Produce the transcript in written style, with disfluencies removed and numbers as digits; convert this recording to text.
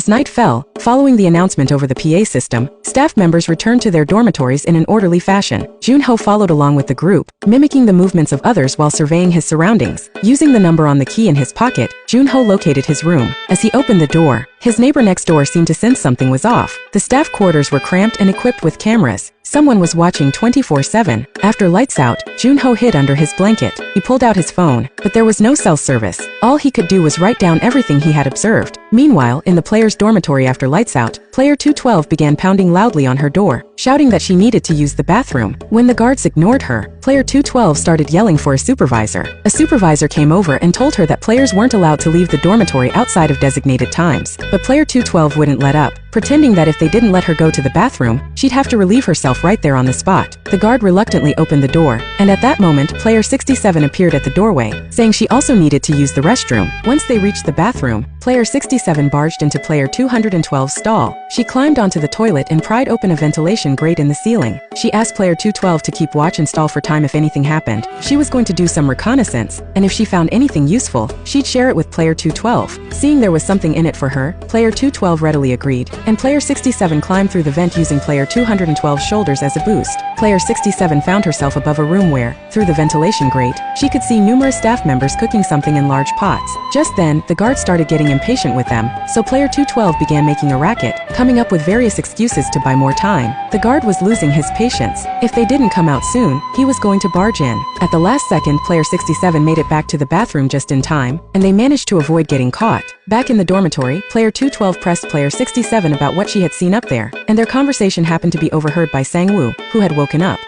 As night fell, following the announcement over the PA system, staff members returned to their dormitories in an orderly fashion. Junho followed along with the group, mimicking the movements of others while surveying his surroundings. Using the number on the key in his pocket, Junho located his room. As he opened the door, his neighbor next door seemed to sense something was off. The staff quarters were cramped and equipped with cameras. Someone was watching 24/7. After lights out, Junho hid under his blanket. He pulled out his phone, but there was no cell service. All he could do was write down everything he had observed. Meanwhile, in the player's dormitory after lights out, player 212 began pounding loudly on her door, shouting that she needed to use the bathroom. When the guards ignored her, player 212 started yelling for a supervisor. A supervisor came over and told her that players weren't allowed to leave the dormitory outside of designated times. But player 212 wouldn't let up, pretending that if they didn't let her go to the bathroom, she'd have to relieve herself right there on the spot. The guard reluctantly opened the door, and at that moment, player 67 appeared at the doorway, saying she also needed to use the restroom. Once they reached the bathroom, player 67 barged into player 212's stall. She climbed onto the toilet and pried open a ventilation grate in the ceiling. She asked player 212 to keep watch and stall for time if anything happened. She was going to do some reconnaissance, and if she found anything useful, she'd share it with player 212. Seeing there was something in it for her, player 212 readily agreed, and player 67 climbed through the vent using player 212's shoulders as a boost. Player 67 found herself above a room where, through the ventilation grate, she could see numerous staff members cooking something in large pots. Just then, the guards started getting impatient with them, so player 212 began making a racket, coming up with various excuses to buy more time. The guard was losing his patience. If they didn't come out soon, he was going to barge in. At the last second, player 67 made it back to the bathroom just in time, and they managed to avoid getting caught. Back in the dormitory, player 212 pressed player 67 about what she had seen up there, and their conversation happened to be overheard by Sang-woo, who had woken up.